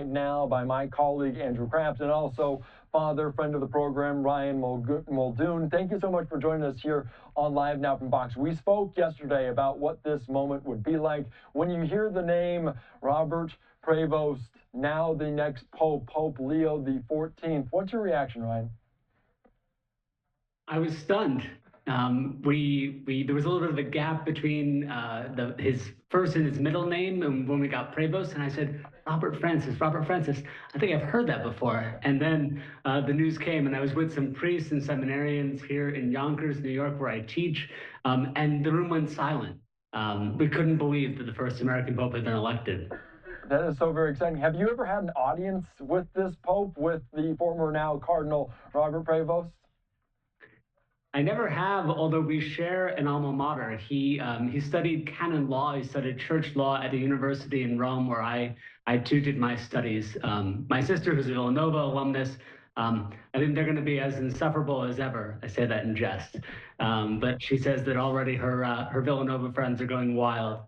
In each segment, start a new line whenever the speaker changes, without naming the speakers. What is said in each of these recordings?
now by my colleague Andrew Kraft and also father, friend of the program, Ryan Muldoon. Thank you so much for joining us here on Live Now from Fox. We spoke yesterday about what this moment would be like when you hear the name Robert Prevost, now the next Pope, Pope Leo XIV. What's your reaction, Ryan?
I was stunned. There was a little bit of a gap between his first and his middle name, and when we got Prevost, and I said, Robert Francis. I think I've heard that before. And then the news came, and I was with some priests and seminarians here in Yonkers, New York, where I teach, and the room went silent. We couldn't believe that the first American Pope had been elected.
That is so very exciting. Have you ever had an audience with this Pope, with the former now Cardinal Robert Prevost?
I never have, although we share an alma mater. He studied canon law. He studied church law at a university in Rome, where I too did my studies. My sister, who's a Villanova alumnus, I think they're going to be as insufferable as ever. I say that in jest, but she says that already her Villanova friends are going wild.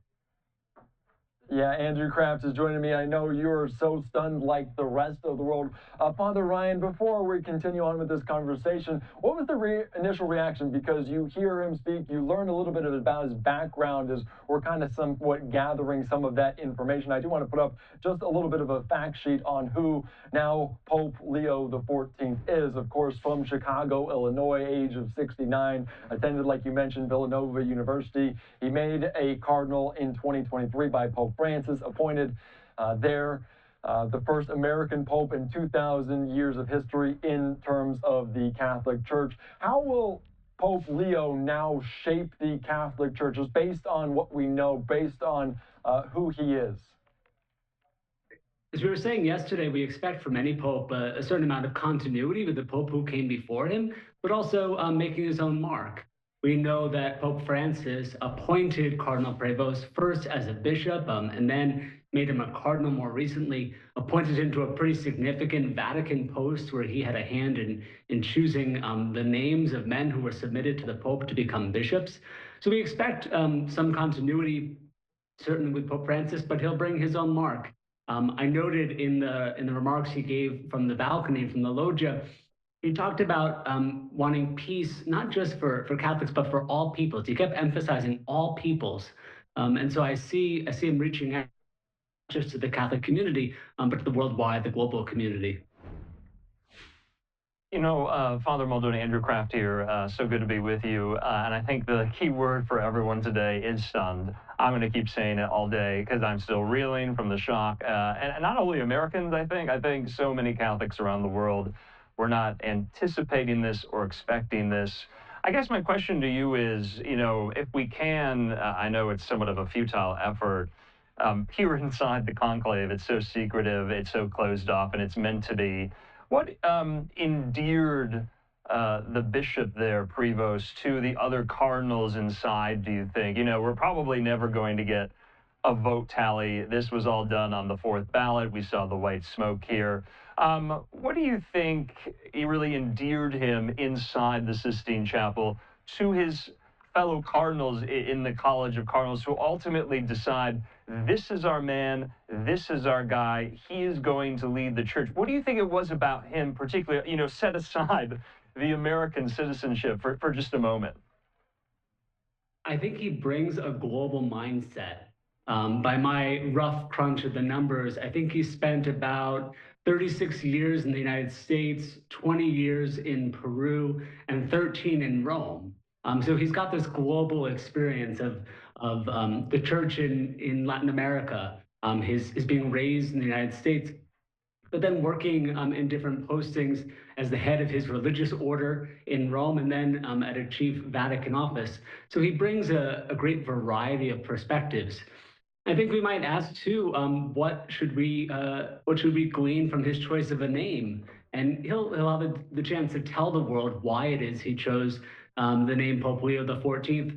Yeah, Andrew Kraft is joining me. I know you're so stunned like the rest of the world. Father Ryan, before we continue on with this conversation, what was the initial reaction? Because you hear him speak, you learn a little bit about his background as we're kind of somewhat gathering some of that information. I do want to put up just a little bit of a fact sheet on who now Pope Leo XIV is. Of course, from Chicago, Illinois, age of 69, attended, like you mentioned, Villanova University. He made a cardinal in 2023 by Pope Francis, appointed the first American Pope in 2,000 years of history in terms of the Catholic Church. How will Pope Leo now shape the Catholic churches based on what we know, based on who he is?
As we were saying yesterday, we expect from any pope a certain amount of continuity with the pope who came before him, but also making his own mark. We know that Pope Francis appointed Cardinal Prevost first as a bishop and then made him a cardinal more recently, appointed him to a pretty significant Vatican post where he had a hand in choosing the names of men who were submitted to the Pope to become bishops. So we expect some continuity, certainly with Pope Francis, but he'll bring his own mark. I noted in the remarks he gave from the balcony, from the loggia, he talked about wanting peace, not just for Catholics, but for all peoples. He kept emphasizing all peoples. And so I see him reaching out not just to the Catholic community, but to the worldwide, the global community.
You know, Father Muldoon, Andrew Kraft here. So good to be with you. And I think the key word for everyone today is stunned. I'm going to keep saying it all day because I'm still reeling from the shock. And not only Americans, I think so many Catholics around the world were not anticipating this or expecting this. I guess my question to you is, you know, if we can, I know it's somewhat of a futile effort, here inside the conclave, it's so secretive, it's so closed off, and it's meant to be. What endeared the bishop there, Prevost, to the other cardinals inside, do you think? You know, we're probably never going to get a vote tally. This was all done on the fourth ballot. We saw the white smoke here. What do you think really endeared him inside the Sistine Chapel to his fellow cardinals in the College of Cardinals who ultimately decide this is our man, this is our guy, he is going to lead the church? What do you think it was about him particularly, you know, set aside the American citizenship for just a moment?
I think he brings a global mindset. By my rough crunch of the numbers, I think he spent about 36 years in the United States, 20 years in Peru, and 13 in Rome. So he's got this global experience of the church in Latin America, his being raised in the United States, but then working in different postings as the head of his religious order in Rome, and then at a chief Vatican office. So he brings a great variety of perspectives. I think we might ask too, what should we glean from his choice of a name? And he'll have the chance to tell the world why it is he chose the name Pope Leo XIV.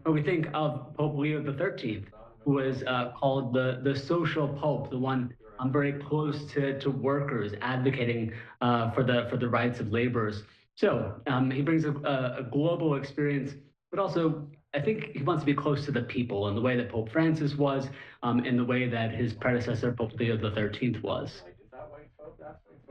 But we think of Pope Leo XIII, who was called the social pope, the one very close to workers, advocating for the rights of laborers. So he brings a global experience, but also I think he wants to be close to the people in the way that Pope Francis was, in the way that his predecessor, Pope Leo XIII, was.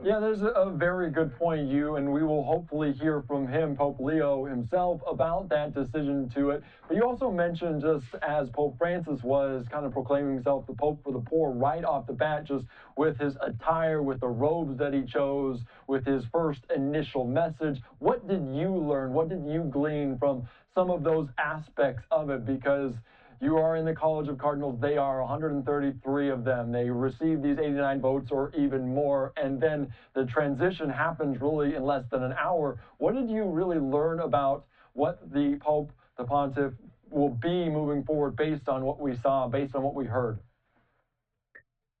Yeah, there's a very good point, and we will hopefully hear from him, Pope Leo himself, about that decision to it. But you also mentioned, just as Pope Francis was kind of proclaiming himself the Pope for the poor right off the bat, just with his attire, with the robes that he chose, with his first initial message. What did you learn? What did you glean from some of those aspects of it? Because you are in the College of Cardinals. They are 133 of them. They receive these 89 votes or even more. And then the transition happens really in less than an hour. What did you really learn about what the Pope, the Pontiff, will be moving forward based on what we saw, based on what we heard?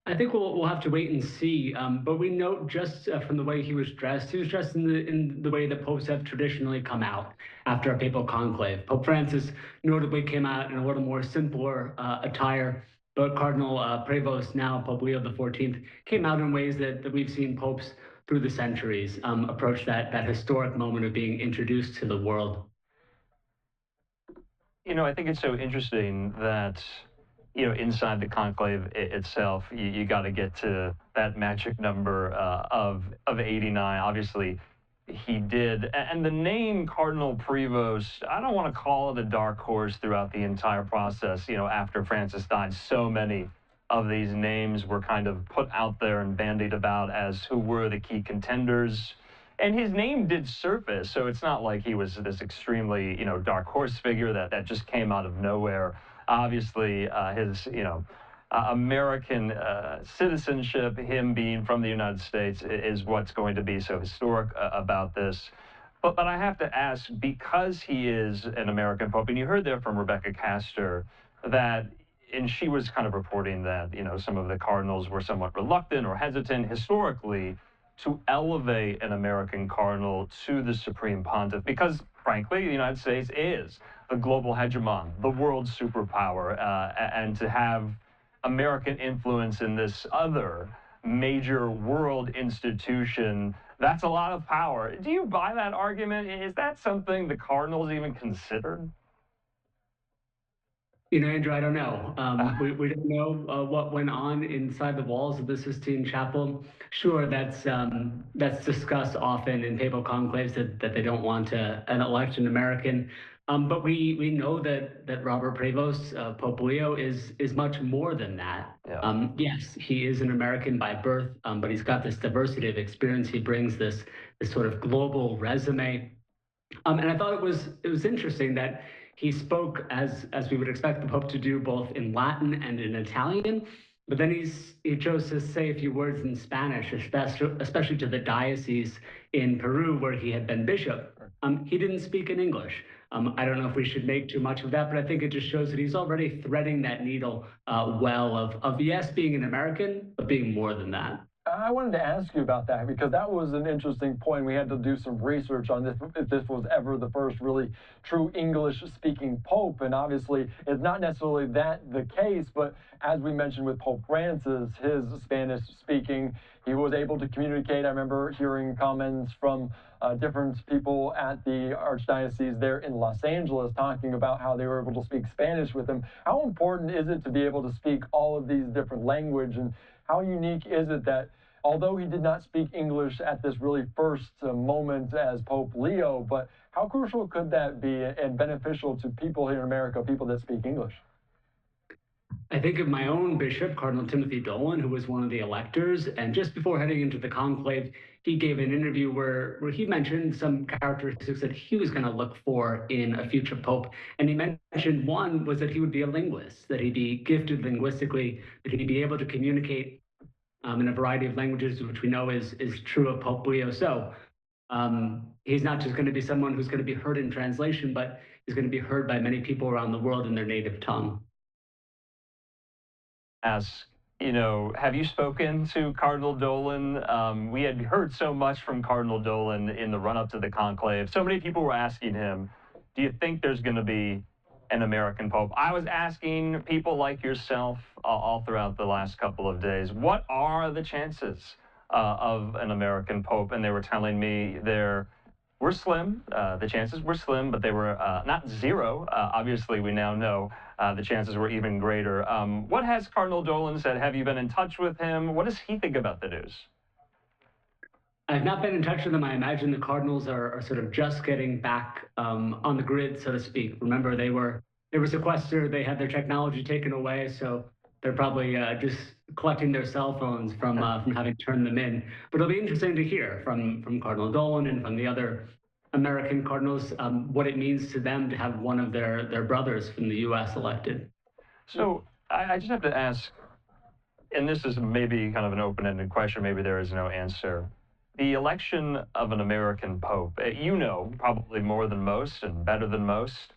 I think we'll have to wait and see. But we know just from the way he was dressed in the way that popes have traditionally come out after a papal conclave. Pope Francis notably came out in a little more simpler attire, but Cardinal Prevost, now Pope Leo XIV, came out in ways that we've seen popes through the centuries approach that historic moment of being introduced to the world.
I think it's so interesting that, inside the conclave itself, you got to get to that magic number of 89. Obviously, he did. And the name Cardinal Prevost, I don't want to call it a dark horse throughout the entire process. After Francis died, so many of these names were kind of put out there and bandied about as who were the key contenders. And his name did surface, so it's not like he was this extremely, dark horse figure that just came out of nowhere. Obviously, his, American citizenship, him being from the United States, is what's going to be so historic about this. But I have to ask, because he is an American Pope, and you heard there from Rebecca Castor that, and she was kind of reporting that, some of the cardinals were somewhat reluctant or hesitant historically to elevate an American cardinal to the Supreme Pontiff because, frankly, the United States is the global hegemon, the world superpower, and to have American influence in this other major world institution, that's a lot of power. Do you buy that argument? Is that something the cardinals even considered?
Andrew, I don't know. We don't know what went on inside the walls of the Sistine Chapel. Sure, that's discussed often in papal conclaves that they don't want an elect an American. But we know that Robert Prevost, Pope Leo, is much more than that.
Yeah.
Yes, he is an American by birth, but he's got this diversity of experience. He brings this sort of global resume. And I thought it was interesting that he spoke as we would expect the Pope to do, both in Latin and in Italian. But then he chose to say a few words in Spanish, especially to the diocese in Peru where he had been bishop. He didn't speak in English. I don't know if we should make too much of that, but I think it just shows that he's already threading that needle well of yes, being an American, but being more than that.
I wanted to ask you about that because that was an interesting point. We had to do some research on this, if this was ever the first really true English-speaking pope, and obviously it's not necessarily that the case, but as we mentioned with Pope Francis, his Spanish-speaking, he was able to communicate. I remember hearing comments from different people at the Archdiocese there in Los Angeles talking about how they were able to speak Spanish with him. How important is it to be able to speak all of these different languages, and how unique is it that although he did not speak English at this really first moment as Pope Leo, but how crucial could that be and beneficial to people here in America, people that speak English?
I think of my own bishop, Cardinal Timothy Dolan, who was one of the electors, and just before heading into the conclave, he gave an interview where he mentioned some characteristics that he was going to look for in a future pope. And he mentioned one was that he would be a linguist, that he'd be gifted linguistically, that he'd be able to communicate in a variety of languages, which we know is true of Pope Leo. So he's not just going to be someone who's going to be heard in translation, but he's going to be heard by many people around the world in their native tongue.
Ask, have you spoken to Cardinal Dolan? We had heard so much from Cardinal Dolan in the run-up to the conclave. So many people were asking him, do you think there's going to be an American Pope? I was asking people like yourself all throughout the last couple of days, what are the chances of an American Pope? And they were telling me they're were slim. The chances were slim, but they were not zero. Obviously, we now know the chances were even greater. What has Cardinal Dolan said? Have you been in touch with him? What does he think about the news?
I've not been in touch with them. I imagine the Cardinals are sort of just getting back on the grid, so to speak. Remember, they were sequestered. They had their technology taken away, so they're probably just collecting their cell phones from having turned them in. But it'll be interesting to hear from Cardinal Dolan and from the other American cardinals what it means to them to have one of their brothers from the U.S. elected.
So I just have to ask, and this is maybe kind of an open-ended question. Maybe there is no answer. The election of an American pope, you know probably more than most and better than most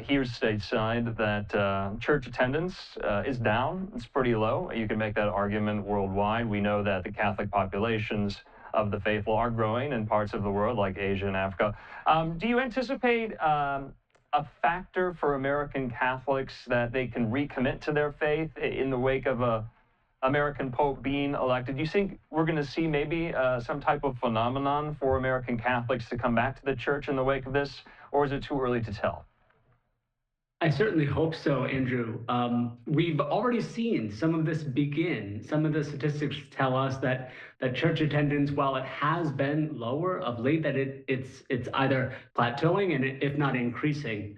here stateside that church attendance is down. It's pretty low. You can make that argument worldwide. We know that the Catholic populations of the faithful are growing in parts of the world like Asia and Africa. Do you anticipate a factor for American Catholics that they can recommit to their faith in the wake of a American Pope being elected? Do you think we're going to see maybe some type of phenomenon for American Catholics to come back to the church in the wake of this, or is it too early to tell?
I certainly hope so, Andrew. We've already seen some of this begin. Some of the statistics tell us that church attendance, while it has been lower of late, that it's either plateauing and if not increasing.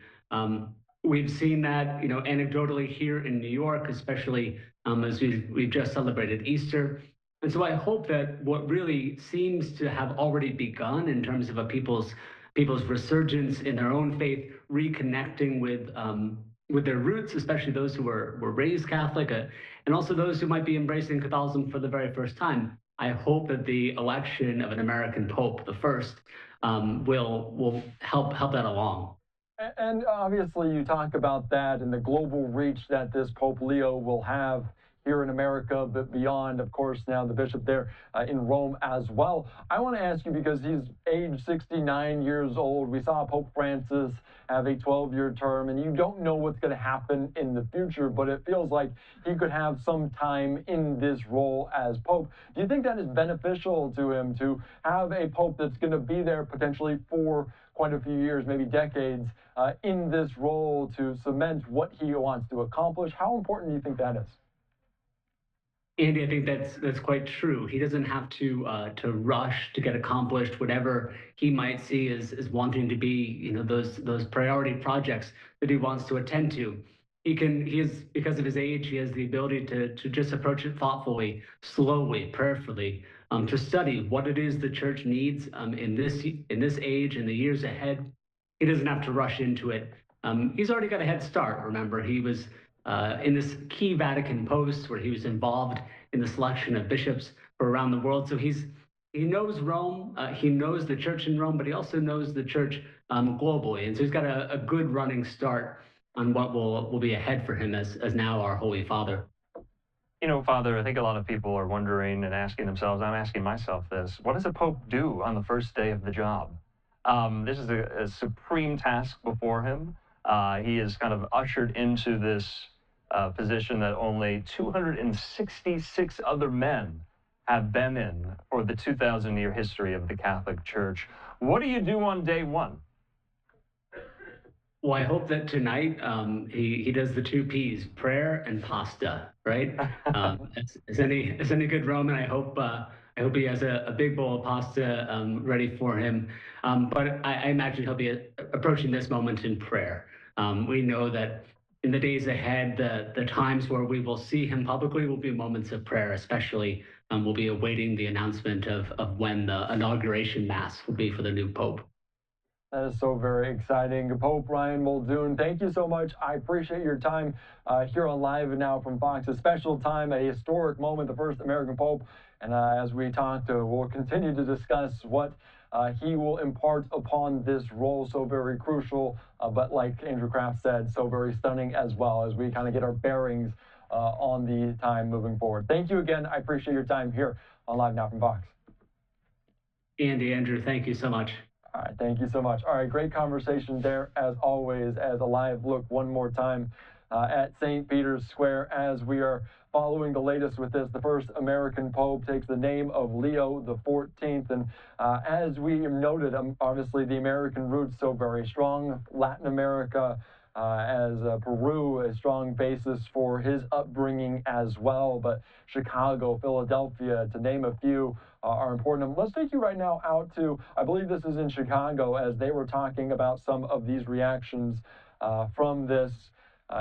We've seen that, anecdotally here in New York, especially as we've just celebrated Easter. And so I hope that what really seems to have already begun in terms of people's resurgence in their own faith, reconnecting with their roots, especially those who were raised Catholic, and also those who might be embracing Catholicism for the very first time. I hope that the election of an American Pope, the first, will help that along.
And obviously, you talk about that and the global reach that this Pope Leo will have here in America, but beyond, of course, now the bishop there in Rome as well. I want to ask you, because he's age 69 years old. We saw Pope Francis have a 12-year term, and you don't know what's going to happen in the future, but it feels like he could have some time in this role as Pope. Do you think that is beneficial to him to have a Pope that's going to be there potentially for quite a few years, maybe decades, in this role to cement what he wants to accomplish? How important do you think that is?
Andy, I think that's quite true. He doesn't have to rush to get accomplished whatever he might see as wanting to be, those priority projects that he wants to attend to. He is, because of his age, he has the ability to just approach it thoughtfully, slowly, prayerfully, to study what it is the church needs in this age, in the years ahead. He doesn't have to rush into it. He's already got a head start. Remember, he was in this key Vatican post where he was involved in the selection of bishops for around the world. So he knows Rome, he knows the church in Rome, but he also knows the church globally. And so he's got a good running start on what will be ahead for him as now our Holy Father.
Father, I think a lot of people are wondering and asking themselves, I'm asking myself this, what does a Pope do on the first day of the job? This is a supreme task before him. He is kind of ushered into this position that only 266 other men have been in for the 2,000-year history of the Catholic Church. What do you do on day one?
Well, I hope that tonight he does the 2 P's, prayer and pasta, right? As any good Roman, I hope he has a big bowl of pasta ready for him. But I imagine he'll be approaching this moment in prayer. We know that in the days ahead, the times where we will see him publicly will be moments of prayer, especially we'll be awaiting the announcement of when the inauguration mass will be for the new Pope.
That is so very exciting. Pope Ryan Muldoon, thank you so much. I appreciate your time here on Live Now from Fox. A special time, a historic moment, the first American Pope. And as we talked, we'll continue to discuss what he will impart upon this role, so very crucial, but like Andrew Kraft said, so very stunning as well, as we kind of get our bearings on the time moving forward. Thank you again. I appreciate your time here on Live Now from Fox.
Andrew, thank you so much.
All right, thank you so much. All right, great conversation there as always. As a live look one more time at St. Peter's Square as we are following the latest with this. The first American Pope takes the name of Leo XIV. And as we noted, obviously the American roots so very strong. Latin America, as Peru, a strong basis for his upbringing as well. But Chicago, Philadelphia, to name a few, are important. And let's take you right now out to, I believe this is in Chicago, as they were talking about some of these reactions from this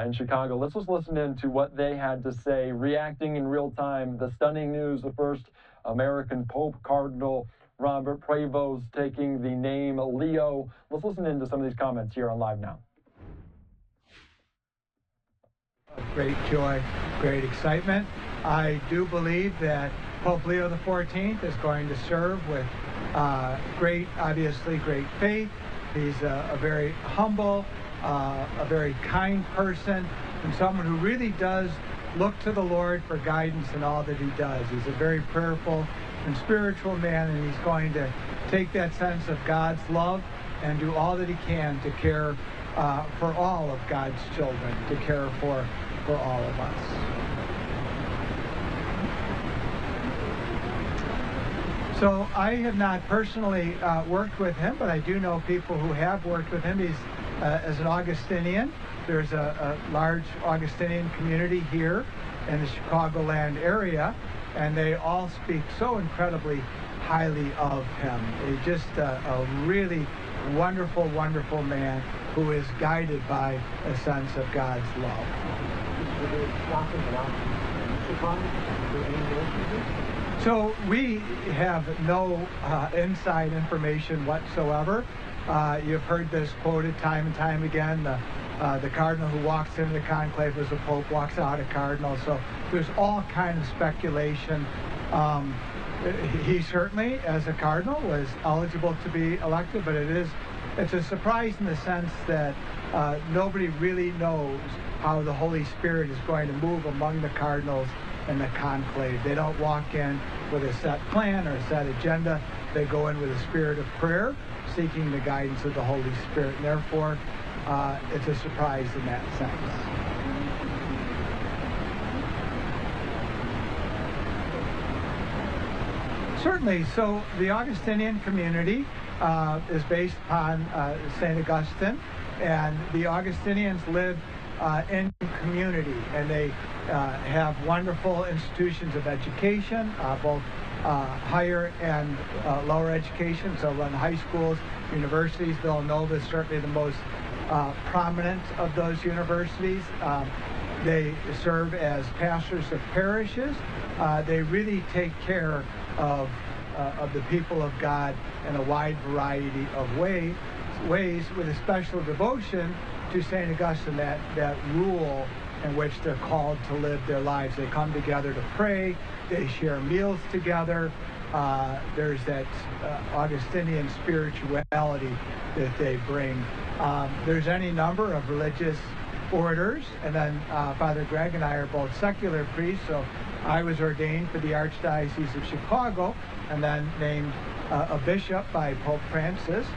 in Chicago. Let's just listen in to what they had to say, reacting in real time. The stunning news, the first American Pope, Cardinal Robert Prevost, taking the name Leo. Let's listen in to some of these comments here on Live Now.
Great joy, great excitement. I do believe that Pope Leo XIV is going to serve with obviously great faith. He's a very humble, a very kind person, and someone who really does look to the Lord for guidance in all that he does. He's a very prayerful and spiritual man, and he's going to take that sense of God's love and do all that he can to care for all of God's children, to care for all of us. So I have not personally worked with him, but I do know people who have worked with him. He's as an Augustinian. There's a large Augustinian community here in the Chicagoland area, and they all speak so incredibly highly of him. He's just a really wonderful, wonderful man who is guided by a sense of God's love. So we have no inside information whatsoever. You've heard this quoted time and time again. The cardinal who walks into the conclave as the Pope walks out a cardinal. So there's all kind of speculation. He certainly, as a cardinal, was eligible to be elected, but it's a surprise in the sense that nobody really knows how the Holy Spirit is going to move among the cardinals in the conclave. They don't walk in with a set plan or a set agenda. They go in with a spirit of prayer, seeking the guidance of the Holy Spirit, and therefore it's a surprise in that sense. Certainly. So the Augustinian community is based upon St. Augustine, and the Augustinians live in community, and they have wonderful institutions of education, both higher and lower education, so run high schools, universities. Villanova is certainly the most prominent of those universities. They serve as pastors of parishes. They really take care of the people of God in a wide variety of ways with a special devotion to St. Augustine, that rule in which they're called to live their lives. They come together to pray, they share meals together. There's that Augustinian spirituality that they bring. There's any number of religious orders, and then Father Greg and I are both secular priests, so I was ordained for the Archdiocese of Chicago and then named a bishop by Pope Francis.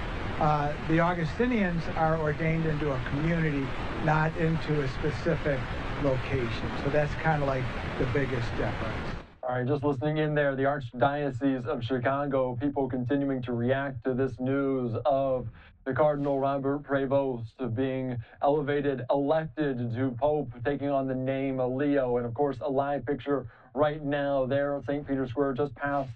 The Augustinians are ordained into a community, not into a specific location. So that's kind of like the biggest difference.
All right, just listening in there, the Archdiocese of Chicago, people continuing to react to this news of the Cardinal Robert Prevost being elevated, elected to Pope, taking on the name of Leo. And of course, a live picture right now there at St. Peter's Square, just past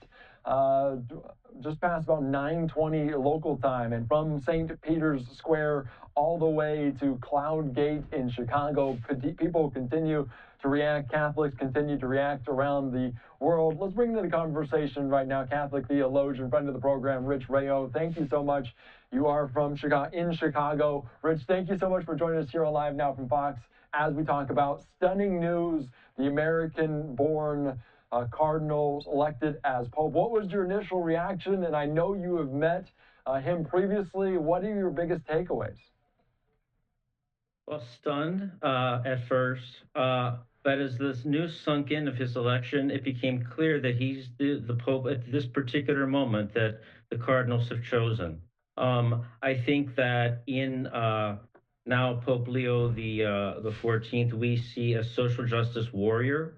about 9:20 local time, and from St. Peter's Square all the way to Cloud Gate in Chicago, people continue to react. Catholics continue to react around the world. Let's bring into the conversation right now Catholic theologian, friend of the program, Rich Rayo. Thank you so much. You are from Chicago. Rich, thank you so much for joining us here on Live Now from Fox as we talk about stunning news, the American-born Cardinals elected as Pope. What was your initial reaction? And I know you have met him previously. What are your biggest takeaways?
Well, stunned at first, but as this news sunk in of his election, it became clear that he's the Pope at this particular moment that the Cardinals have chosen. I think that in now Pope Leo the 14th, we see a social justice warrior.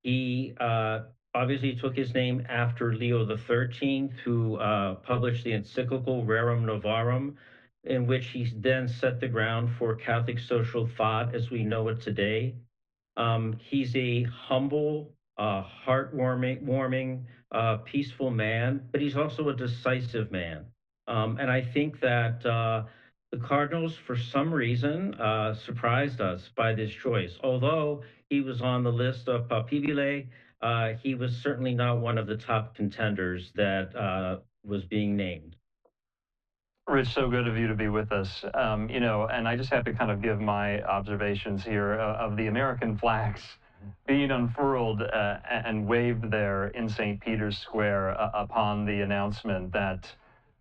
He obviously took his name after Leo the 13th, who published the encyclical Rerum Novarum, in which he then set the ground for Catholic social thought as we know it today. He's a humble, warming, peaceful man, but he's also a decisive man. And I think that the Cardinals, for some reason, surprised us by this choice. Although he was on the list of papibile, he was certainly not one of the top contenders that was being named.
Rich, so good of you to be with us. And I just have to kind of give my observations here of the American flags being unfurled and waved there in St. Peter's Square upon the announcement that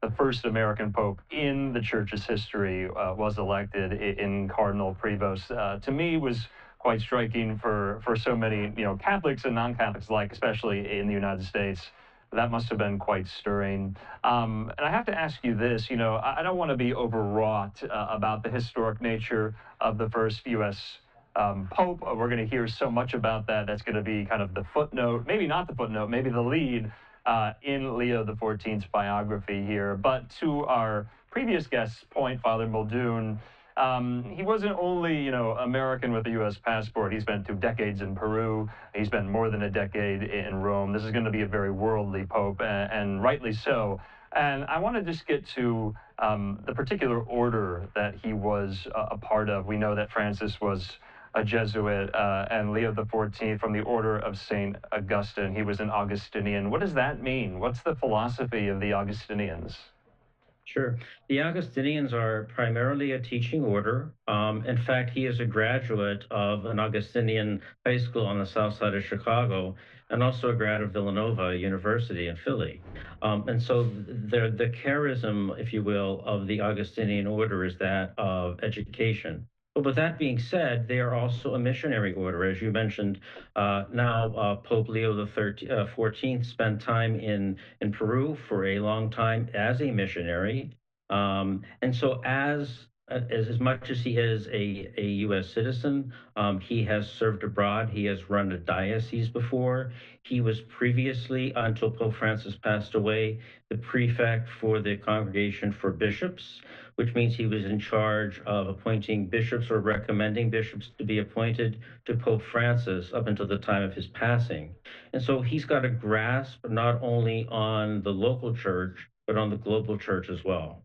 the first American Pope in the Church's history was elected in Cardinal Prevost. To me, was quite striking for so many, Catholics and non-Catholics alike, especially in the United States. That must have been quite stirring. And I have to ask you this, I don't want to be overwrought about the historic nature of the first U.S. Pope. We're going to hear so much about that. That's going to be kind of the footnote, maybe not the footnote, maybe the lead in Leo the 14th's biography here. But to our previous guest's point, Father Muldoon, he wasn't only, American with a U.S. passport. He spent 2 decades in Peru. He spent more than a decade in Rome. This is going to be a very worldly pope, and rightly so. And I want to just get to the particular order that he was a part of. We know that Francis was a Jesuit, and Leo XIV from the Order of St. Augustine. He was an Augustinian. What does that mean? What's the philosophy of the Augustinians?
Sure. The Augustinians are primarily a teaching order. In fact, he is a graduate of an Augustinian high school on the south side of Chicago, and also a grad of Villanova University in Philly. And so the charism, if you will, of the Augustinian order is that of education. But with that being said, they are also a missionary order. As you mentioned, now Pope Leo the 14th spent time in Peru for a long time as a missionary. And so as much as he is a U.S. citizen, he has served abroad. He has run a diocese before. He was previously, until Pope Francis passed away, the prefect for the Congregation for Bishops, which means he was in charge of appointing bishops or recommending bishops to be appointed to Pope Francis up until the time of his passing. And so he's got a grasp not only on the local church, but on the global church as well.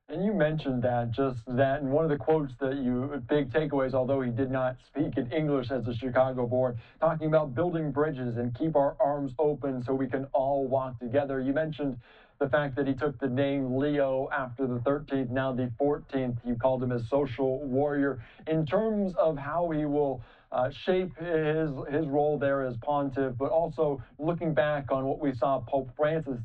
And you mentioned just that, and one of the quotes that big takeaways, although he did not speak in English as a Chicago born, talking about building bridges and keep our arms open so we can all walk together. You mentioned the fact that he took the name Leo after the 13th, now the 14th. You called him a social warrior. In terms of how he will shape his role there as pontiff, but also looking back on what we saw Pope Francis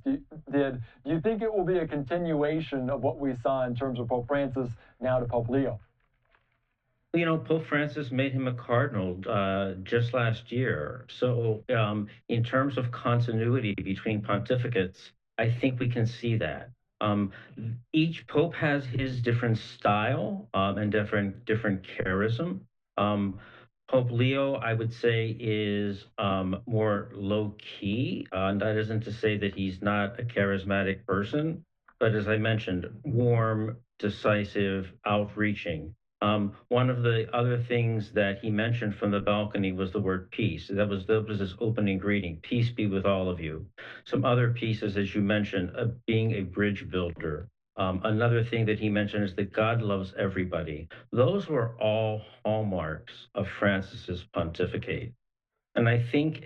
did, do you think it will be a continuation of what we saw in terms of Pope Francis now to Pope Leo?
Pope Francis made him a cardinal just last year. So in terms of continuity between pontificates, I think we can see that. Each pope has his different style and different charism. Pope Leo, I would say, is more low key. That isn't to say that he's not a charismatic person, but as I mentioned, warm, decisive, outreaching. One of the other things that he mentioned from the balcony was the word peace. That was his opening greeting. Peace be with all of you. Some other pieces, as you mentioned, being a bridge builder. Another thing that he mentioned is that God loves everybody. Those were all hallmarks of Francis's pontificate. And I think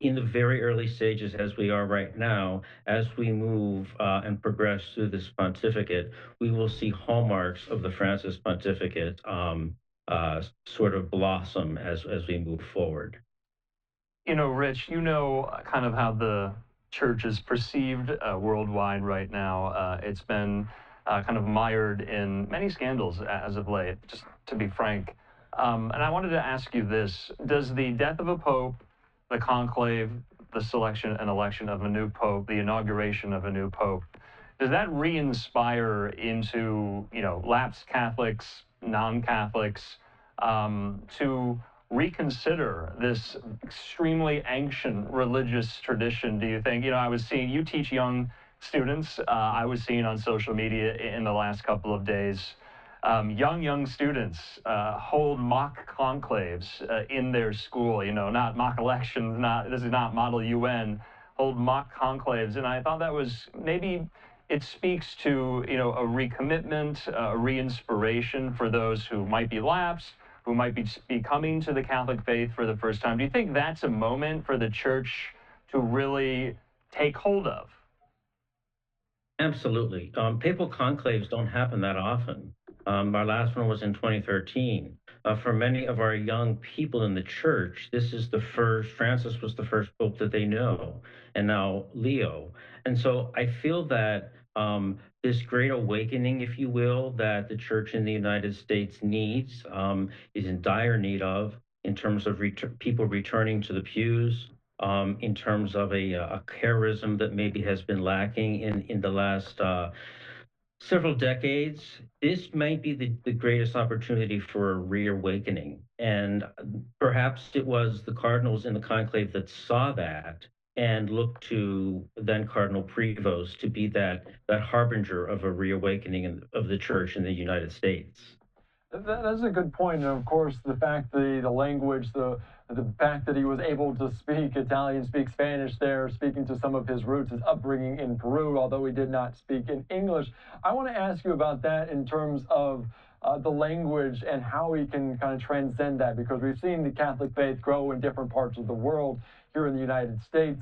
in the very early stages, as we are right now, as we move and progress through this pontificate, we will see hallmarks of the Francis pontificate sort of blossom as we move forward.
Rich, kind of how the church is perceived worldwide right now. It's been kind of mired in many scandals as of late, just to be frank. And I wanted to ask you this. Does the death of a pope, the conclave, the selection and election of a new pope, the inauguration of a new pope, does that re-inspire into, lapsed Catholics, non-Catholics, to reconsider this extremely ancient religious tradition, do you think? I was seeing you teach young students. I was seeing on social media in the last couple of days, young students hold mock conclaves in their school. Not mock elections. Not This is not Model UN. Hold mock conclaves, and I thought that was maybe it speaks to a recommitment, a re-inspiration for those who might be lapsed, who might be coming to the Catholic faith for the first time. Do you think that's a moment for the church to really take hold of?
Absolutely. Papal conclaves don't happen that often. Our last one was in 2013. For many of our young people in the church, this is the first, Francis was the first pope that they know, and now Leo. And so I feel that this great awakening, if you will, that the church in the United States needs, is in dire need of, in terms of people returning to the pews, in terms of a charism that maybe has been lacking in the last several decades. This might be the greatest opportunity for a reawakening. And perhaps it was the cardinals in the conclave that saw that and looked to then Cardinal Prevost to be that harbinger of a reawakening of the church in the United States.
That's a good point, and of course, the fact the language, the fact that he was able to speak Italian, speak Spanish there, speaking to some of his roots, his upbringing in Peru, although he did not speak in English. I want to ask you about that in terms of the language and how we can kind of transcend that, because we've seen the Catholic faith grow in different parts of the world, here in the United States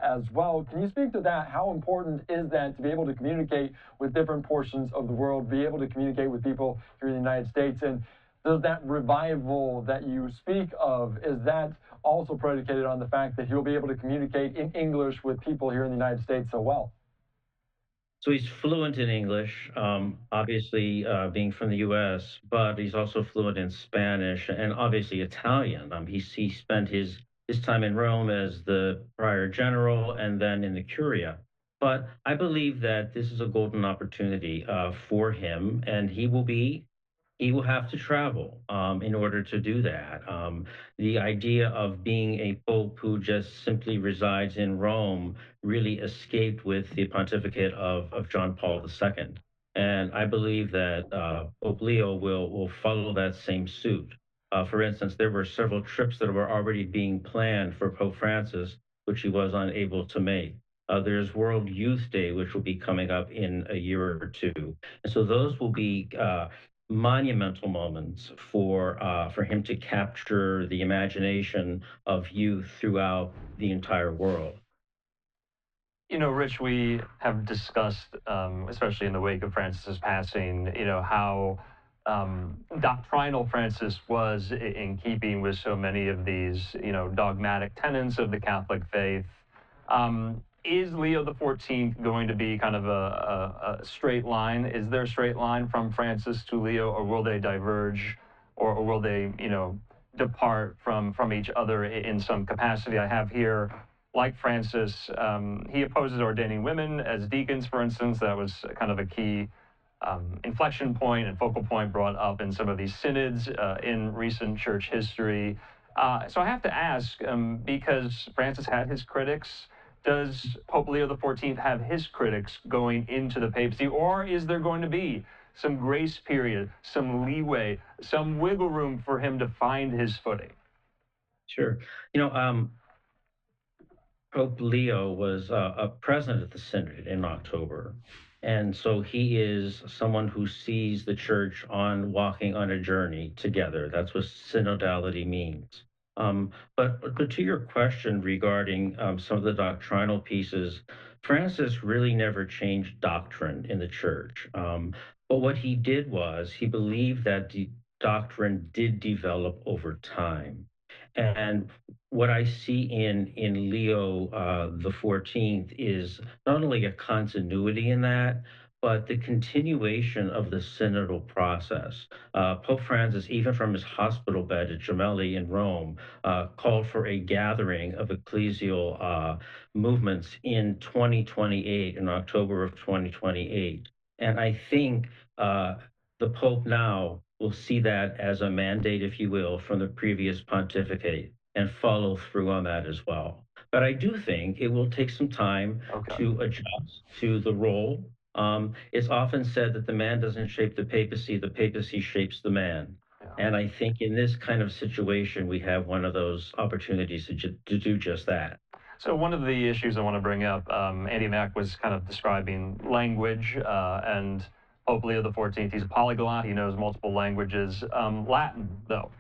as well. Can you speak to that? How important is that to be able to communicate with different portions of the world, be able to communicate with people here in the United States? And does that revival that you speak of, is that also predicated on the fact that he'll be able to communicate in English with people here in the United States so well?
So he's fluent in English, obviously being from the U.S., but he's also fluent in Spanish and obviously Italian. He spent his time in Rome as the prior general and then in the Curia. But I believe that this is a golden opportunity for him, and he will have to travel in order to do that. The idea of being a pope who just simply resides in Rome really escaped with the pontificate of John Paul II. And I believe that Pope Leo will follow that same suit. For instance, there were several trips that were already being planned for Pope Francis, which he was unable to make. There's World Youth Day, which will be coming up in a year or two. And so those will be monumental moments for him to capture the imagination of youth throughout the entire world.
Rich, we have discussed, especially in the wake of Francis's passing, how doctrinal Francis was in keeping with so many of these, dogmatic tenets of the Catholic faith. Is Leo the 14th going to be kind of a straight line? Is there a straight line from Francis to Leo, or will they diverge, or will they, depart from each other in some capacity? I have here, like Francis, he opposes ordaining women as deacons, for instance. That was kind of a key inflection point and focal point brought up in some of these synods in recent church history. So I have to ask, because Francis had his critics, does Pope Leo XIV have his critics going into the papacy, or is there going to be some grace period, some leeway, some wiggle room for him to find his footing?
Sure. Pope Leo was a present at the synod in October. And so he is someone who sees the church on walking on a journey together. That's what synodality means. But to your question regarding some of the doctrinal pieces, Francis really never changed doctrine in the church. But what he did was he believed that the doctrine did develop over time. And what I see in Leo the 14th is not only a continuity in that, but the continuation of the synodal process. Pope Francis, even from his hospital bed at Gemelli in Rome, called for a gathering of ecclesial movements in 2028, in October of 2028. And I think the Pope now will see that as a mandate, if you will, from the previous pontificate and follow through on that as well. But I do think it will take some time
Okay.
to adjust to the role. It's often said that the man doesn't shape the papacy shapes the man.
Yeah.
And I think in this kind of situation, we have one of those opportunities to do just that.
So one of the issues I want to bring up, Andy Mack was kind of describing language, and Pope Leo XIV, he's a polyglot, he knows multiple languages. Latin, though,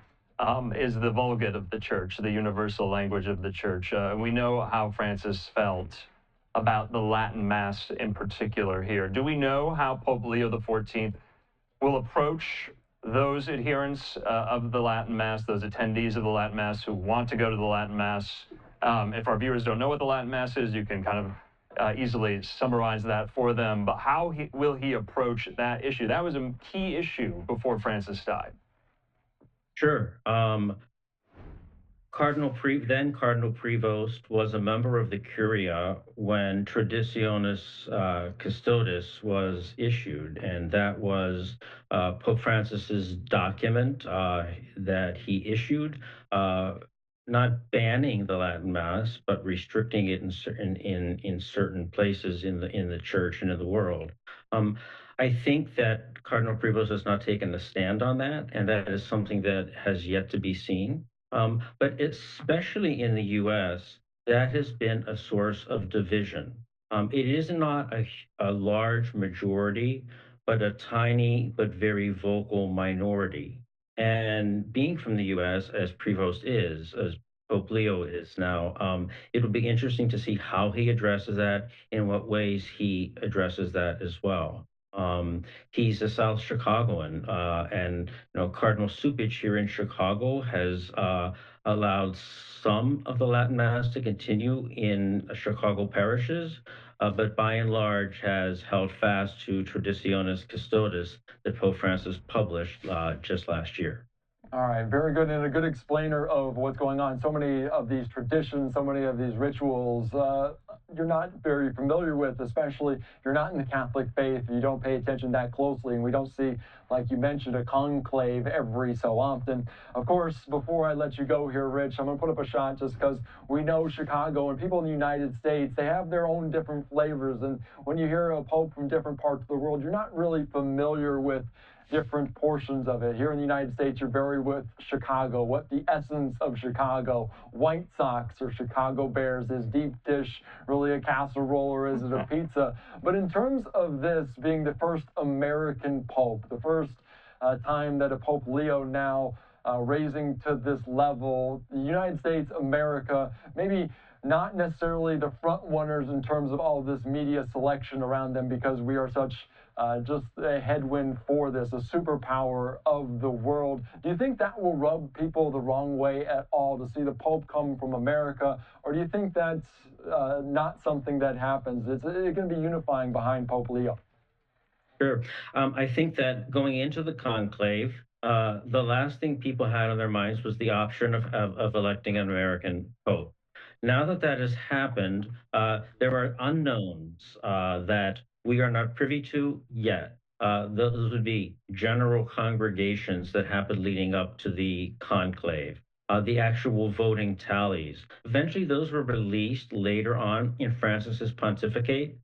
is the Vulgate of the church, the universal language of the church. We know how Francis felt about the Latin Mass in particular here. Do we know how Pope Leo XIV will approach those adherents of the Latin Mass, those attendees of the Latin Mass who want to go to the Latin Mass? If our viewers don't know what the Latin Mass is, you can kind of easily summarize that for them. But how will he approach that issue? That was a key issue before Francis died.
Sure. Then Cardinal Prevost was a member of the Curia when Traditionis Custodes was issued, and that was Pope Francis's document that he issued, not banning the Latin Mass, but restricting it in certain places in the church and in the world. I think that Cardinal Prevost has not taken a stand on that, and that is something that has yet to be seen. But especially in the US, that has been a source of division. It is not a large majority, but a tiny but very vocal minority. And being from the US, as Prevost is, as Pope Leo is now, it'll be interesting to see how he addresses that, in what ways he addresses that as well. He's a South Chicagoan, and Cardinal Supich here in Chicago has allowed some of the Latin Mass to continue in Chicago parishes, but by and large has held fast to Traditionis Custodes that Pope Francis published just last year.
All right, very good, and a good explainer of what's going on. So many of these traditions, so many of these rituals, you're not very familiar with, especially if you're not in the Catholic faith, you don't pay attention that closely, and we don't see, like you mentioned, a conclave every so often. Of course, before I let you go here, Rich, I'm going to put up a shot just because we know Chicago and people in the United States, they have their own different flavors, and when you hear a pope from different parts of the world, you're not really familiar with different portions of it. Here in the United States, you're very with Chicago, what the essence of Chicago, White Sox or Chicago Bears, is deep dish really a casserole or is it a pizza? But in terms of this being the first American pope, the first time that a Pope Leo now raising to this level, the United States, America, maybe not necessarily the front runners in terms of all this media selection around them because we are such just a headwind for this, a superpower of the world. Do you think that will rub people the wrong way at all to see the Pope come from America? Or do you think that's not something that happens? It's going to be unifying behind Pope Leo.
Sure. I think that going into the conclave, the last thing people had on their minds was the option of electing an American Pope. Now that that has happened, there are unknowns that we are not privy to yet. Those would be general congregations that happened leading up to the conclave, the actual voting tallies. Eventually, those were released later on in Francis's pontificate,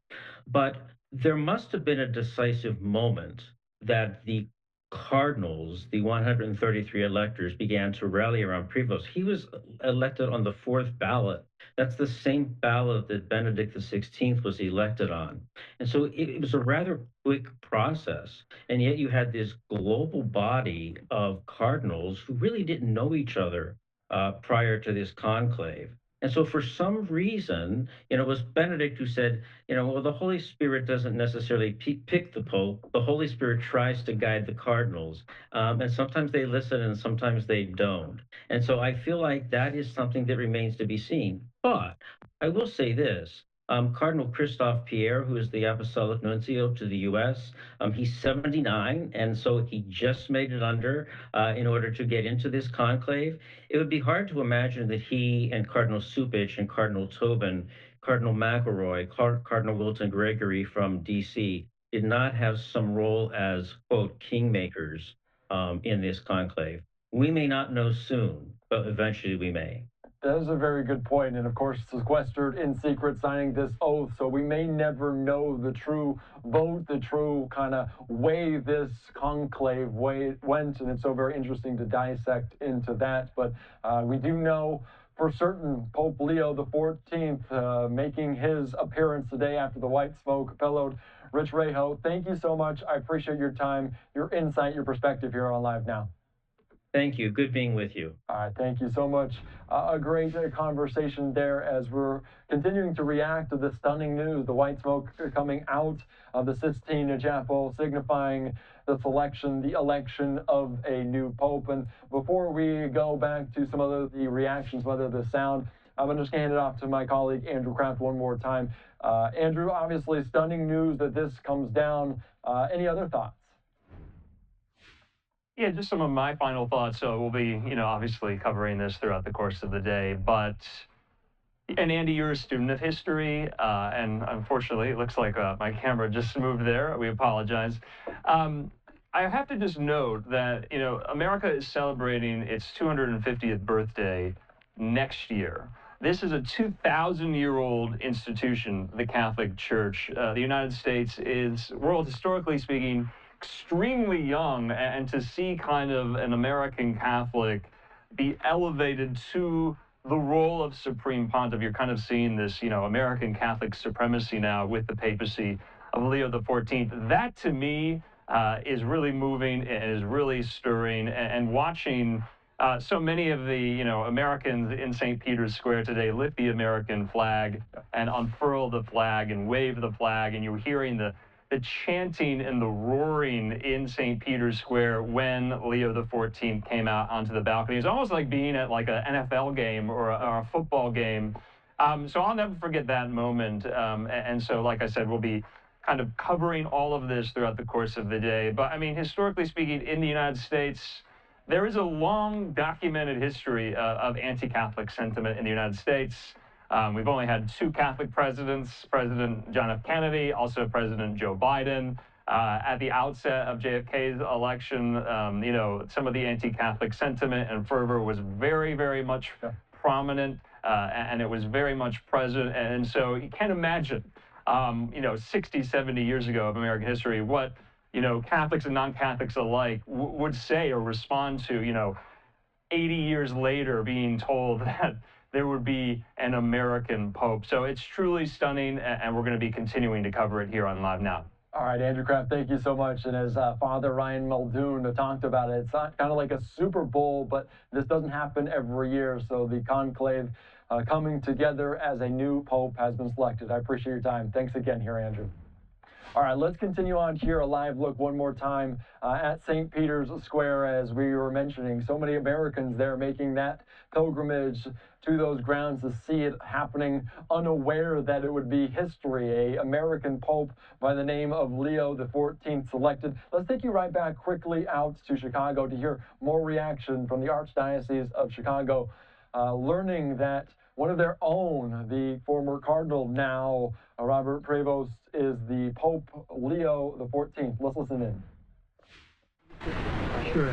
but there must have been a decisive moment that the cardinals, the 133 electors, began to rally around Prevost. He was elected on the fourth ballot. That's the same ballot that Benedict XVI was elected on. And so it was a rather quick process. And yet you had this global body of cardinals who really didn't know each other prior to this conclave. And so for some reason, it was Benedict who said, well, the Holy Spirit doesn't necessarily pick the Pope. The Holy Spirit tries to guide the cardinals. And sometimes they listen and sometimes they don't. And so I feel like that is something that remains to be seen. But I will say this, Cardinal Christophe Pierre, who is the Apostolic Nuncio to the U.S., he's 79, and so he just made it under in order to get into this conclave. It would be hard to imagine that he and Cardinal Supich and Cardinal Tobin, Cardinal McElroy, Cardinal Wilton Gregory from D.C. did not have some role as, quote, kingmakers in this conclave. We may not know soon, but eventually we may.
That is a very good point, and of course, sequestered in secret, signing this oath, so we may never know the true vote, the true kind of way this conclave went, and it's so very interesting to dissect into that. But we do know for certain Pope Leo XIV making his appearance today after the white smoke billowed. Rich Rejo, thank you so much. I appreciate your time, your insight, your perspective here on Live Now.
Thank you. Good being with you.
All right, thank you so much. A great conversation there as we're continuing to react to the stunning news, the white smoke coming out of the Sistine Chapel, signifying the selection, the election of a new pope. And before we go back to some of the reactions, whether the sound, I'm going to just hand it off to my colleague, Andrew Kraft, one more time. Andrew, obviously stunning news that this comes down. Any other thoughts?
Yeah, just some of my final thoughts. So we'll be, obviously covering this throughout the course of the day. But, and Andy, you're a student of history, and unfortunately, it looks like my camera just moved there. We apologize. I have to just note that, America is celebrating its 250th birthday next year. This is a 2,000-year-old institution, the Catholic Church. The United States is, world historically speaking, extremely young, and to see kind of an American Catholic be elevated to the role of Supreme Pontiff, you're kind of seeing this, American Catholic supremacy now with the papacy of Leo XIV. That to me is really moving and is really stirring, and watching so many of the, Americans in St. Peter's Square today lift the American flag and unfurl the flag and wave the flag, and you're hearing the chanting and the roaring in St. Peter's Square when Leo XIV came out onto the balcony. It's almost like being at like an NFL game or a football game. So I'll never forget that moment. And so, like I said, we'll be kind of covering all of this throughout the course of the day. But I mean, historically speaking, in the United States, there is a long documented history of anti-Catholic sentiment in the United States. We've only had two Catholic presidents, President John F. Kennedy, also President Joe Biden. At the outset of JFK's election, some of the anti-Catholic sentiment and fervor was very, very much prominent, and it was very much present. And so you can't imagine, 60, 70 years ago of American history, what, Catholics and non-Catholics alike would say or respond to, 80 years later being told that there would be an American Pope. So it's truly stunning, and we're going to be continuing to cover it here on Live Now.
All right, Andrew Kraft, thank you so much. And as Father Ryan Muldoon talked about it, it's not kind of like a Super Bowl, but this doesn't happen every year. So the conclave coming together as a new Pope has been selected. I appreciate your time. Thanks again here, Andrew. All right, let's continue on here, a live look one more time at St. Peter's Square, as we were mentioning. So many Americans there making that pilgrimage to those grounds to see it happening, unaware that it would be history. A American Pope by the name of Leo XIV selected. Let's take you right back quickly out to Chicago to hear more reaction from the Archdiocese of Chicago, learning that one of their own, the former Cardinal now, Robert Prevost, is the Pope Leo XIV. Let's listen in.
Sure.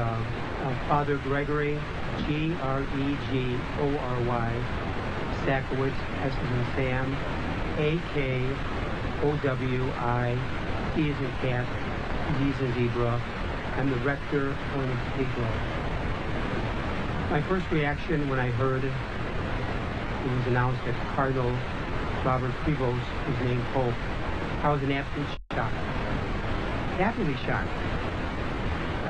Father Gregory, Gregory, Sakowicz, S as in Sam, A-K-O-W-I, T as in cat, Z as in zebra. I'm the rector of the cathedral. My first reaction when I heard it was announced that Cardinal Robert Prevost was named Pope, I was in absolute shock. Absolutely shocked.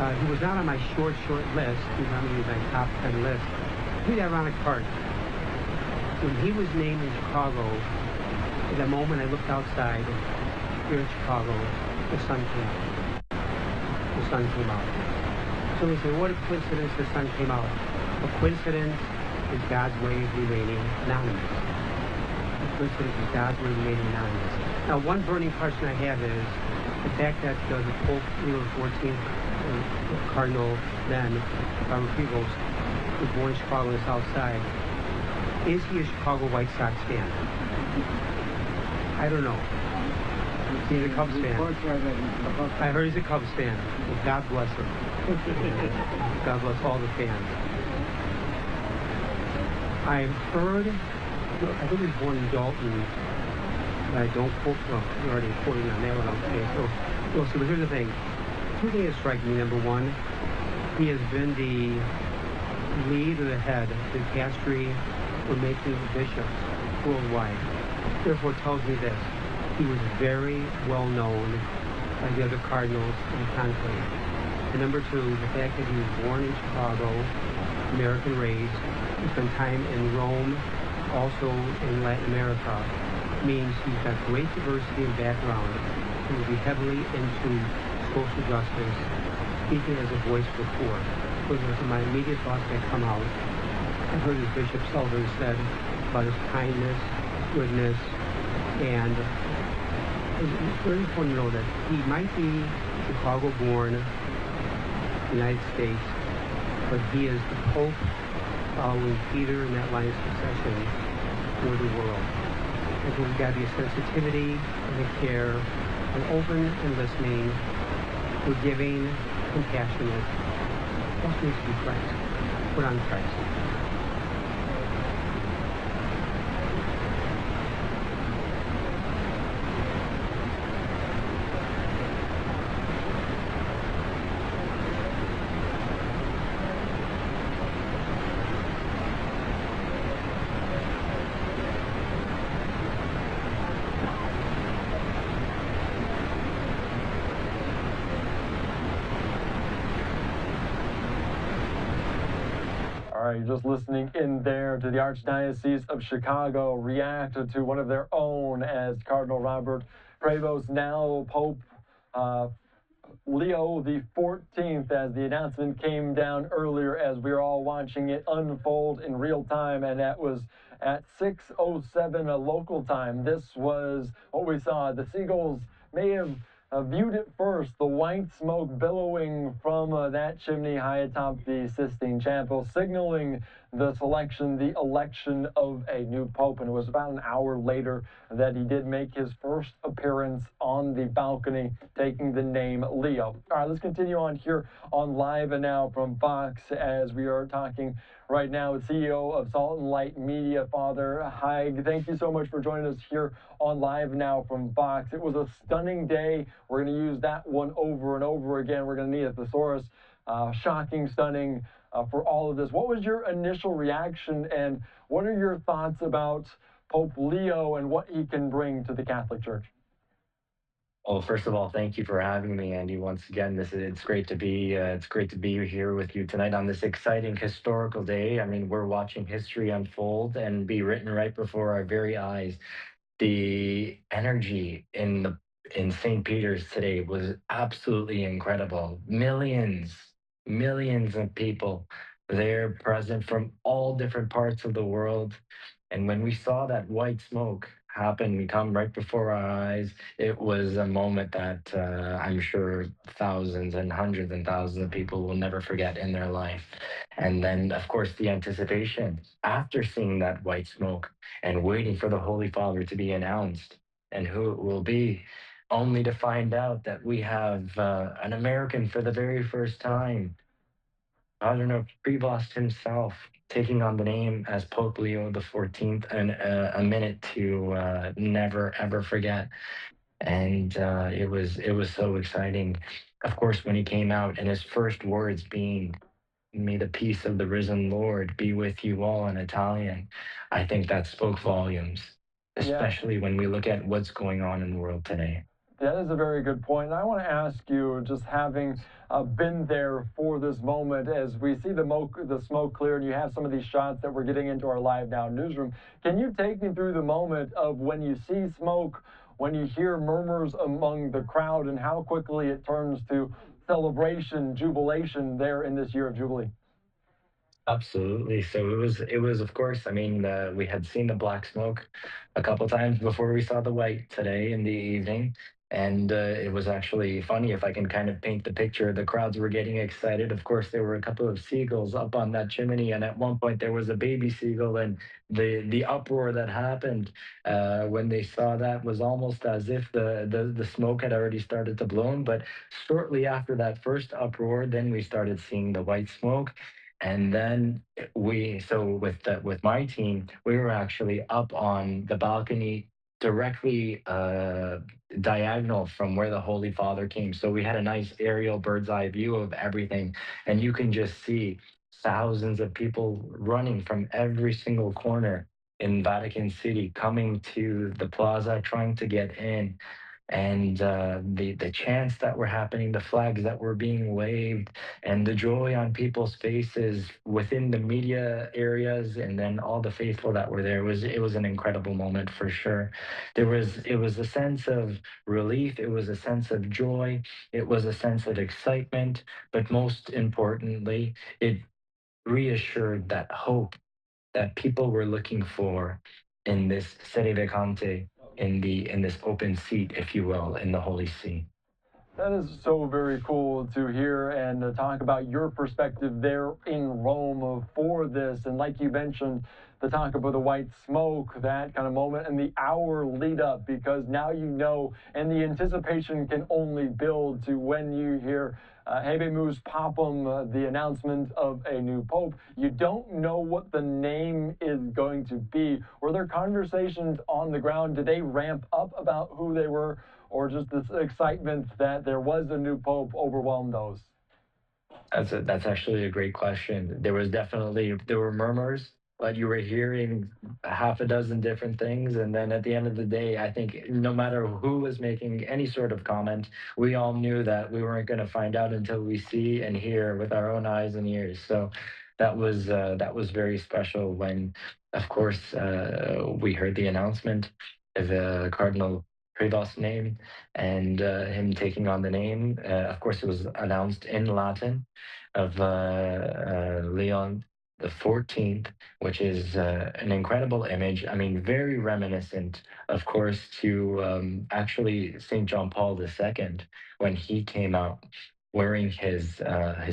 He was not on my short list. He was on my top 10 list. Here's the ironic part. When he was named in Chicago, at the moment I looked outside here in Chicago, the sun came out. The sun came out. So we say, what a coincidence the sun came out. A coincidence is God's way of remaining anonymous. A listed as God's remaining anonymous. Now, one burning question I have is the fact that the Pope Leo XIV, Cardinal then, Robert Prevost, was born in Chicago on the South Side. Is he a Chicago White Sox fan? I don't know. He's a Cubs fan. I heard he's a Cubs fan. Well, God bless him. God bless all the fans. I've heard, I think he was born in Dalton, but I don't quote, well, you're already quoting on that one, okay, so we'll see. But here's the thing. Two things that strike me. Number one, he has been the lead or the head, the dicastery for making bishops worldwide. Therefore, it tells me this. He was very well known by the other cardinals in the conclave. And number two, the fact that he was born in Chicago, American raised, he spent time in Rome, also in Latin America, means he's got great diversity and background. He will be heavily into social justice, speaking as a voice for the poor. Those are my immediate thoughts that come out. I heard as Bishop Sullivan said about his kindness, goodness, and it's very important to know that he might be Chicago-born, United States, but he is the Pope following Peter in that line of succession for the world. And so we've got to be a sensitivity and a care, and open and listening, forgiving, compassionate. That needs to be Christ. Put on Christ.
All right, you're just listening in there to the Archdiocese of Chicago react to one of their own as Cardinal Robert Prevost, now Pope Leo XIV, as the announcement came down earlier as we were all watching it unfold in real time, and that was at 6:07 local time. This was what we saw. The seagulls may have viewed it first, the white smoke billowing from that chimney high atop the Sistine Chapel, signaling the selection, the election of a new pope. And it was about an hour later that he did make his first appearance on the balcony, taking the name Leo. All right, let's continue on here on Live and Now from Fox as we are talking right now with CEO of Salt and Light Media, Father Haig. Thank you so much for joining us here on Live Now from Fox. It was a stunning day. We're going to use that one over and over again. We're going to need a thesaurus. Shocking, stunning for all of this. What was your initial reaction, and what are your thoughts about Pope Leo and what he can bring to the Catholic Church?
Well, first of all, thank you for having me, Andy. Once again, it's great to be here with you tonight on this exciting historical day. I mean, we're watching history unfold and be written right before our very eyes. The energy in St. Peter's today was absolutely incredible. Millions of people there present from all different parts of the world. And when we saw that white smoke happen, come right before our eyes, it was a moment that I'm sure thousands and hundreds and thousands of people will never forget in their life. And then, of course, the anticipation after seeing that white smoke and waiting for the Holy Father to be announced and who it will be, only to find out that we have an American for the very first time, Cardinal Prevost himself, taking on the name as Pope Leo XIV, and a minute to never ever forget. And it was so exciting. Of course, when he came out and his first words being, "May the peace of the risen Lord be with you all," in Italian, I think that spoke volumes, especially when we look at what's going on in the world today.
That is a very good point. And I want to ask you, just having been there for this moment, as we see the smoke clear and you have some of these shots that we're getting into our Live Now newsroom, can you take me through the moment of when you see smoke, when you hear murmurs among the crowd, and how quickly it turns to celebration, jubilation there in this year of Jubilee?
Absolutely. So it was of course, I mean, we had seen the black smoke a couple times before we saw the white today in the evening. And it was actually funny if I can kind of paint the picture. The crowds were getting excited. Of course, there were a couple of seagulls up on that chimney, and at one point there was a baby seagull, and the uproar that happened when they saw that was almost as if the smoke had already started to blow. But shortly after that first uproar, then we started seeing the white smoke, and then with my team, we were actually up on the balcony directly diagonal from where the Holy Father came. So we had a nice aerial bird's eye view of everything, and you can just see thousands of people running from every single corner in Vatican City, coming to the plaza, trying to get in, and the chants that were happening, the flags that were being waved, and the joy on people's faces within the media areas, and then all the faithful that were there. It was an incredible moment for sure. It was a sense of relief. It was a sense of joy. It was a sense of excitement, but most importantly, it reassured that hope that people were looking for in this sede vacante, in this open seat, if you will, in the Holy See.
That is so very cool to hear and to talk about your perspective there in Rome for this. And like you mentioned, the talk about the white smoke, that kind of moment, and the hour lead up, because now you know, and the anticipation can only build to when you hear Habemus Papam, the announcement of a new pope. You don't know what the name is going to be. Were there conversations on the ground? Did they ramp up about who they were, or just this excitement that there was a new pope overwhelmed those?
That's actually a great question. There were murmurs, but you were hearing a half a dozen different things, and then at the end of the day, I think no matter who was making any sort of comment, we all knew that we weren't going to find out until we see and hear with our own eyes and ears. So that was very special when, of course, we heard the announcement of Cardinal Prevost's name, and him taking on the name. Of course, it was announced in Latin of Leon the 14th, which is an incredible image. I mean, very reminiscent, of course, to actually St. John Paul II when he came out wearing his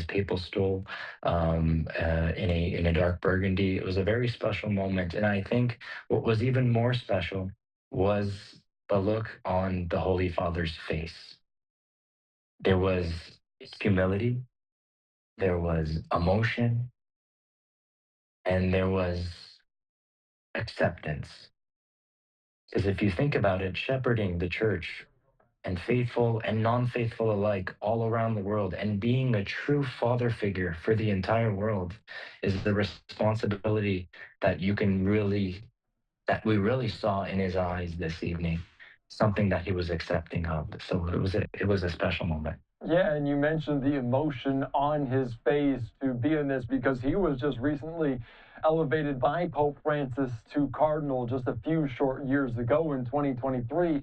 papal stole in a dark burgundy. It was a very special moment, and I think what was even more special was the look on the Holy Father's face. There was humility, there was emotion, and there was acceptance. Because if you think about it, shepherding the church and faithful and non faithful alike all around the world, and being a true father figure for the entire world is the responsibility that that we really saw in his eyes this evening, something that he was accepting of. So it was a special moment.
Yeah, and you mentioned the emotion on his face to be in this because he was just recently elevated by Pope Francis to cardinal just a few short years ago in 2023,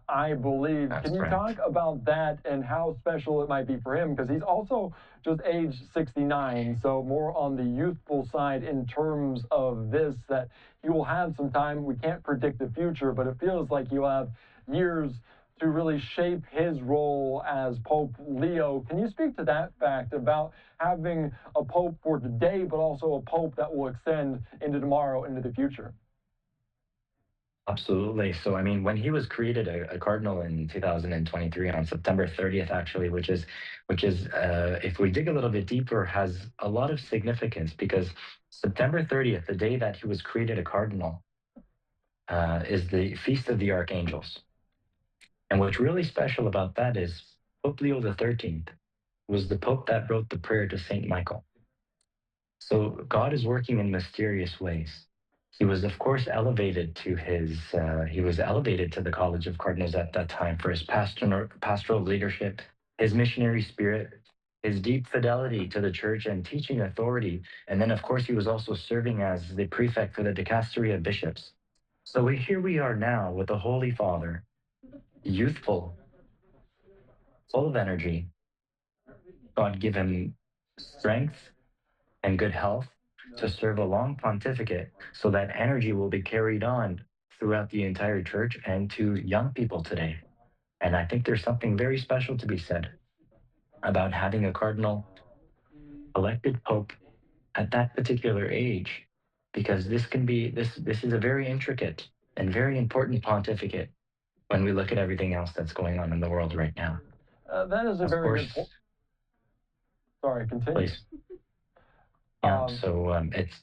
I believe.
That's
Can you
correct.
talk about that and how special it might be for him? Because he's also just age 69, so more on the youthful side in terms of this, that he will have some time. We can't predict the future, but it feels like he'll have years to really shape his role as Pope Leo. Can you speak to that fact about having a pope for today, but also a pope that will extend into tomorrow, into the future?
Absolutely. So, I mean, when he was created a cardinal in 2023 on September 30th, actually, if we dig a little bit deeper, has a lot of significance because September 30th, the day that he was created a cardinal, is the Feast of the Archangels. And what's really special about that is Pope Leo XIII was the Pope that wrote the prayer to Saint Michael. So God is working in mysterious ways. He was, of course, he was elevated to the College of Cardinals at that time for his pastoral leadership, his missionary spirit, his deep fidelity to the church and teaching authority. And then, of course, he was also serving as the prefect for the dicastery of bishops. So here we are now with the Holy Father, youthful, full of energy. God give him strength and good health to serve a long pontificate so that energy will be carried on throughout the entire church and to young people today. And I think there's something very special to be said about having a cardinal elected pope at that particular age, because this is a very intricate and very important pontificate when we look at everything else that's going on in the world right now.
That is a
Of
very
course,
good point. Sorry, continue.
please. Yeah, it's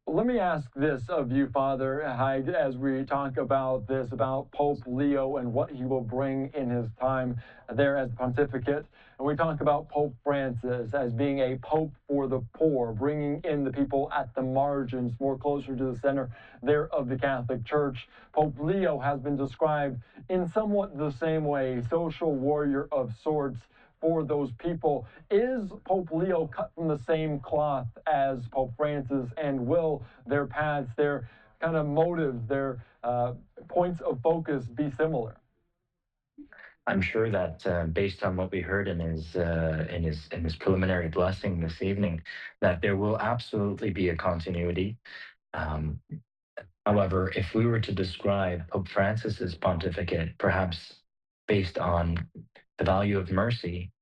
Let me ask this of you, Father Haig, as we talk about this, about Pope Leo and what he will bring in his time there as pontificate. And we talk about Pope Francis as being a pope for the poor, bringing in the people at the margins, more closer to the center there of the Catholic Church. Pope Leo has been described in somewhat the same way, social warrior of sorts for those people. Is Pope Leo cut from the same cloth as Pope Francis, and will their paths, their kind of motives, their points of focus be similar?
I'm sure that based on what we heard in his preliminary blessing this evening, that there will absolutely be a continuity. Um, However, if we were to describe Pope Francis's pontificate, perhaps based on the value of mercy,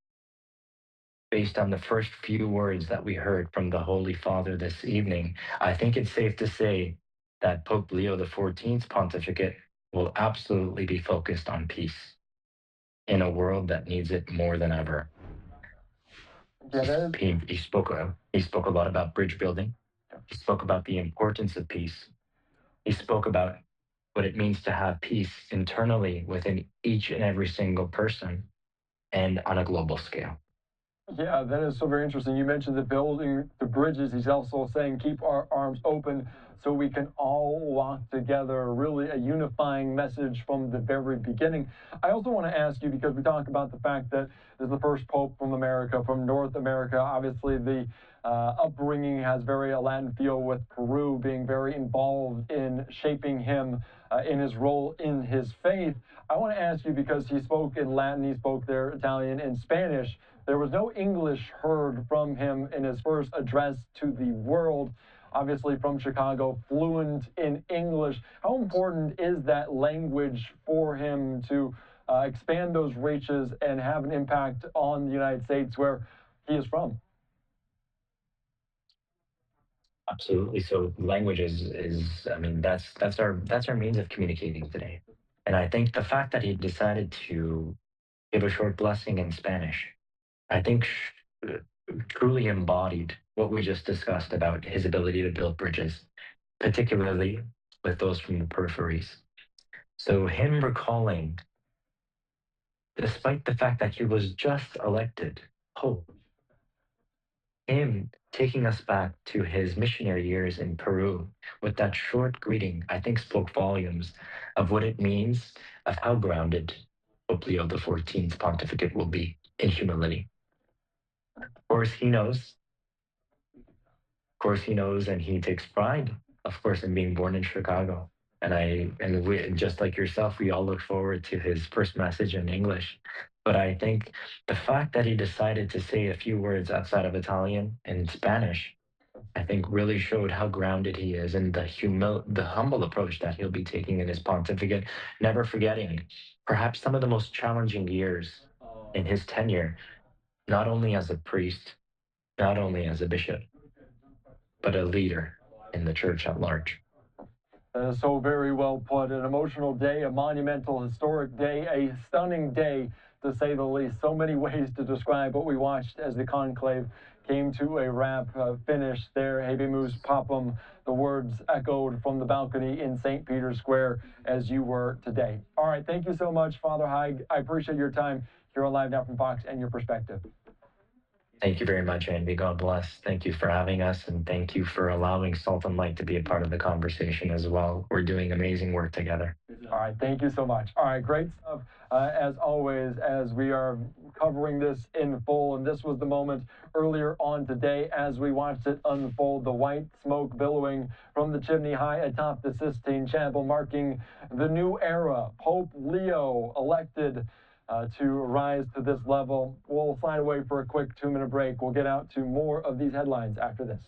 based on the first few words that we heard from the Holy Father this evening, I think it's safe to say that Pope Leo XIV's pontificate will absolutely be focused on peace in a world that needs it more than ever.
Yeah,
He spoke a lot about bridge building. He spoke about the importance of peace. He spoke about what it means to have peace internally within each and every single person and on a global scale.
Yeah, that is so very interesting. You mentioned the building the bridges. He's also saying keep our arms open so we can all walk together. Really a unifying message from the very beginning. I also want to ask you, because we talk about the fact that this is the first pope from America, from North America. Obviously, the upbringing has very a Latin feel, with Peru being very involved in shaping him in his role in his faith. I want to ask you, because he spoke in Latin, he spoke there Italian and Spanish. There was no English heard from him in his first address to the world. Obviously from Chicago, fluent in English. How important is that language for him to expand those reaches and have an impact on the United States, where he is from?
Absolutely. So language is I mean that's our means of communicating today. And I think the fact that he decided to give a short blessing in Spanish, I think truly embodied what we just discussed about his ability to build bridges, particularly with those from the peripheries. So him recalling, despite the fact that he was just elected Pope, him taking us back to his missionary years in Peru with that short greeting, I think spoke volumes of what it means, of how grounded Pope Leo XIV's pontificate will be in humility. Of course, he knows. Of course, he knows, and he takes pride, of course, in being born in Chicago. And we, just like yourself, we all look forward to his first message in English. But I think the fact that he decided to say a few words outside of Italian and Spanish, I think really showed how grounded he is, and the humble approach that he'll be taking in his pontificate, never forgetting perhaps some of the most challenging years in his tenure, not only as a priest, not only as a bishop, but a leader in the church at large.
That is so very well put. An emotional day, a monumental, historic day, a stunning day, to say the least. So many ways to describe what we watched as the conclave came to a finish there. Habemus Papam, the words echoed from the balcony in St. Peter's Square, as you were today. All right, thank you so much, Father Haig. I appreciate your time here on Live Now from Fox and your perspective.
Thank you very much, Andy. God bless. Thank you for having us, and thank you for allowing Salt and Light to be a part of the conversation as well. We're doing amazing work together.
All right, thank you so much. All right, great stuff, as always, as we are covering this in full. And this was the moment earlier on today as we watched it unfold, the white smoke billowing from the chimney high atop the Sistine Chapel, marking the new era. Pope Leo elected to rise to this level. We'll sign away for a quick 2-minute break. We'll get out to more of these headlines after this.